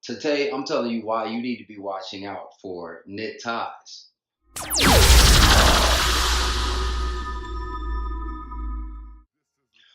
Today, I'm telling you why you need to be watching out for knit ties.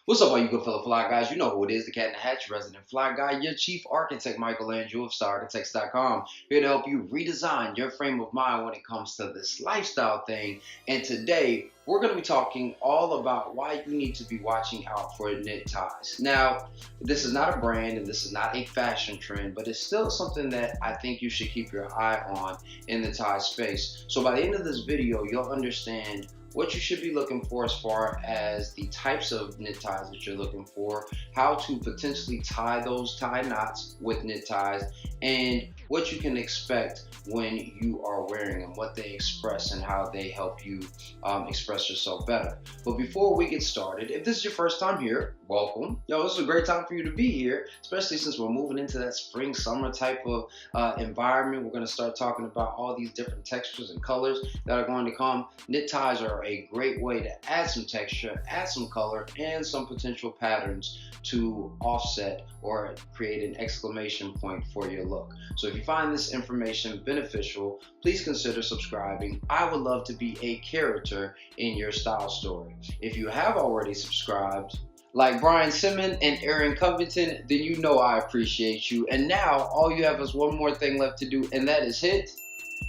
What's up, all you good fellow fly guys? You know who it is, the Cat in the Hatch, resident fly guy, your chief architect, Michael Andrew of StarArchitects.com, here to help you redesign your frame of mind when it comes to this lifestyle thing. And today, we're going to be talking all about why you need to be watching out for knit ties. Now, this is not a brand and this is not a fashion trend, but it's still something that I think you should keep your eye on in the tie space. So by the end of this video, you'll understand what you should be looking for as far as the types of knit ties that you're looking for, how to potentially tie those tie knots with knit ties, and what you can expect when you are wearing them, what they express and how they help you express yourself better. But before we get started, if this is your first time here, welcome. This is a great time for you to be here, especially since we're moving into that spring, summer type of environment. We're going to start talking about all these different textures and colors that are going to come. Knit ties are a great way to add some texture, add some color, and some potential patterns to offset or create an exclamation point for your look. So if you find this information beneficial, please consider subscribing. I would love to be a character in your style story. If you have already subscribed, like Brian Simmons and Aaron Covington, then you know I appreciate you. And now all you have is one more thing left to do, and that is hit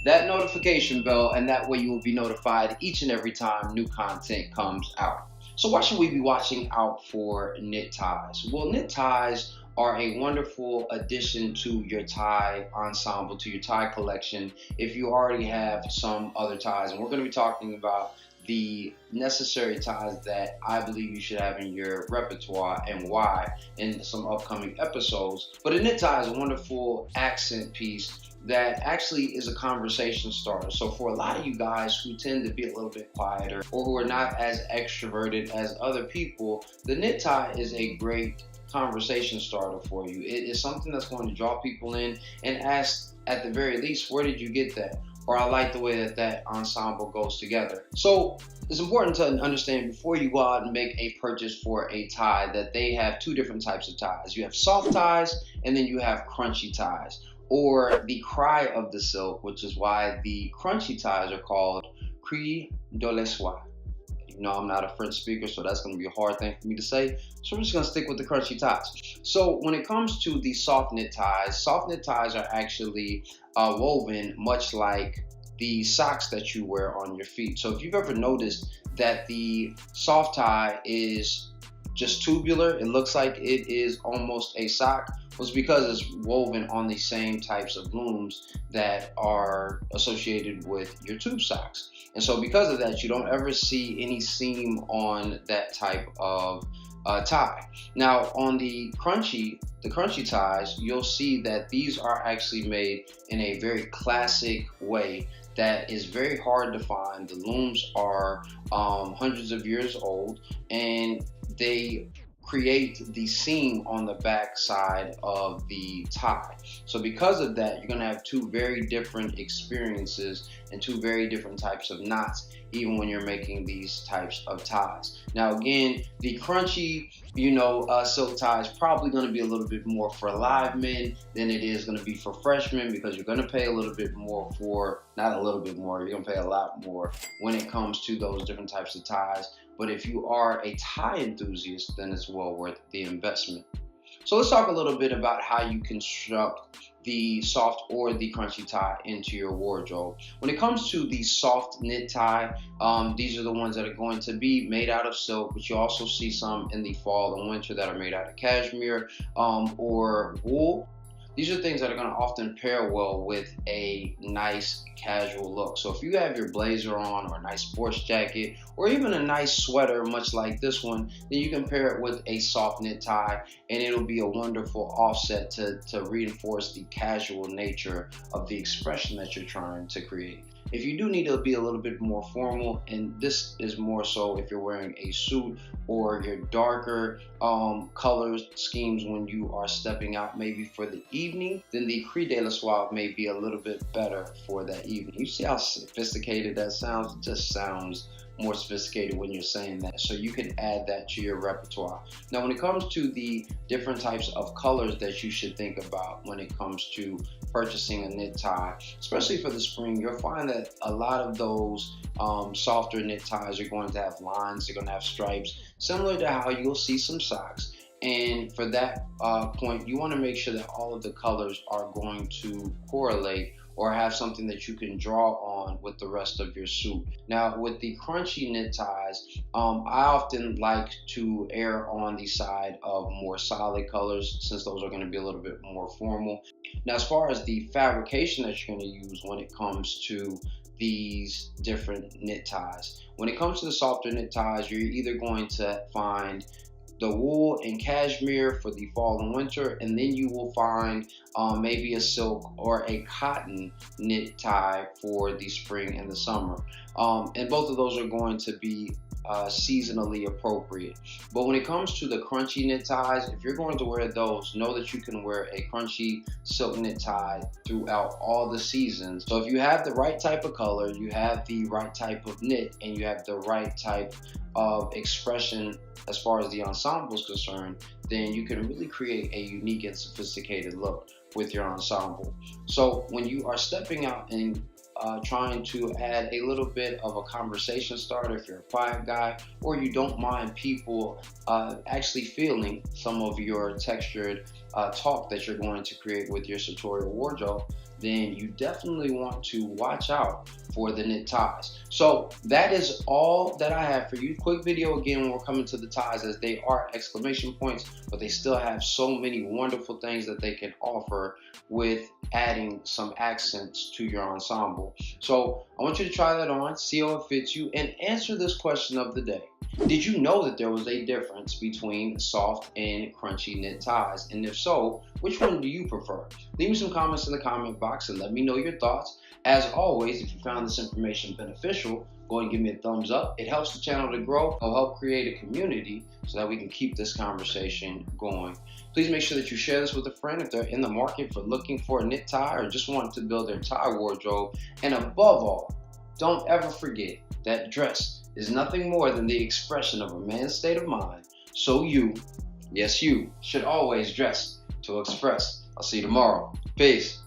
that notification bell, and that way you will be notified each and every time new content comes out. So why should we be watching out for knit ties? Well, knit ties are a wonderful addition to your tie ensemble, to your tie collection, if you already have some other ties. And we're going to be talking about the necessary ties that I believe you should have in your repertoire and why in some upcoming episodes. But a knit tie is a wonderful accent piece that actually is a conversation starter. So for a lot of you guys who tend to be a little bit quieter or who are not as extroverted as other people, the knit tie is a great conversation starter for you. It is something that's going to draw people in and ask, at the very least, where did you get that? Or I like the way that that ensemble goes together. So it's important to understand before you go out and make a purchase for a tie that they have two different types of ties. You have soft ties and then you have crunchy ties, or the cry of the silk, which is why the crunchy ties are called cri de la soie. You know, I'm not a French speaker, so that's going to be a hard thing for me to say. So I'm just going to stick with the crunchy ties. So when it comes to the soft knit ties are actually woven much like the socks that you wear on your feet. So if you've ever noticed that the soft tie is just tubular, it looks like it is almost a sock, was because it's woven on the same types of looms that are associated with your tube socks. And so because of that, you don't ever see any seam on that type of tie. Now on the crunchy ties, you'll see that these are actually made in a very classic way that is very hard to find. The looms are hundreds of years old, and they create the seam on the back side of the tie. So because of that, you're going to have two very different experiences and two very different types of knots, even when you're making these types of ties. Now again, the crunchy, silk tie is probably going to be a little bit more for live men than it is going to be for freshmen, because you're going to pay a little bit more for, not a little bit more, you're going to pay a lot more when it comes to those different types of ties. But if you are a tie enthusiast, then it's well worth the investment. So let's talk a little bit about how you construct the soft or the crunchy tie into your wardrobe. When it comes to the soft knit tie, these are the ones that are going to be made out of silk, but you also see some in the fall and winter that are made out of cashmere or wool. These are things that are going to often pair well with a nice casual look. So if you have your blazer on, or a nice sports jacket, or even a nice sweater, much like this one, then you can pair it with a soft knit tie, and it'll be a wonderful offset to reinforce the casual nature of the expression that you're trying to create. If you do need to be a little bit more formal, and this is more so if you're wearing a suit or your darker color schemes when you are stepping out maybe for the evening, then the cri de la soie may be a little bit better for that evening. You see how sophisticated that sounds? It just sounds more sophisticated when you're saying that. So you can add that to your repertoire. Now, when it comes to the different types of colors that you should think about when it comes to purchasing a knit tie, especially for the spring, you'll find that a lot of those softer knit ties are going to have lines, they're going to have stripes, similar to how you'll see some socks. And for that point, you want to make sure that all of the colors are going to correlate or have something that you can draw on with the rest of your suit. Now, with the crunchy knit ties, I often like to err on the side of more solid colors, since those are going to be a little bit more formal. Now, as far as the fabrication that you're going to use when it comes to these different knit ties, when it comes to the softer knit ties, you're either going to find the wool and cashmere for the fall and winter, and then you will find maybe a silk or a cotton knit tie for the spring and the summer. And both of those are going to be seasonally appropriate. But when it comes to the crunchy knit ties, if you're going to wear those, know that you can wear a crunchy silk knit tie throughout all the seasons. So if you have the right type of color, you have the right type of knit, and you have the right type of expression as far as the ensemble is concerned, then you can really create a unique and sophisticated look with your ensemble. So when you are stepping out and trying to add a little bit of a conversation starter, if you're a quiet guy, or you don't mind people actually feeling some of your textured talk that you're going to create with your sartorial wardrobe, then you definitely want to watch out for the knit ties. So that is all that I have for you. Quick video again when we're coming to the ties, as they are exclamation points, but they still have so many wonderful things that they can offer with adding some accents to your ensemble. So I want you to try that on, see how it fits you, and answer this question of the day. Did you know that there was a difference between soft and crunchy knit ties? And if so, which one do you prefer? Leave me some comments in the comment box and let me know your thoughts. As always, if you found this information beneficial, go and give me a thumbs up. It helps the channel to grow. It'll help create a community so that we can keep this conversation going. Please make sure that you share this with a friend if they're in the market for looking for a knit tie or just want to build their tie wardrobe. And above all, don't ever forget that dress is nothing more than the expression of a man's state of mind. So you, yes you, should always dress to express. I'll see you tomorrow. Peace.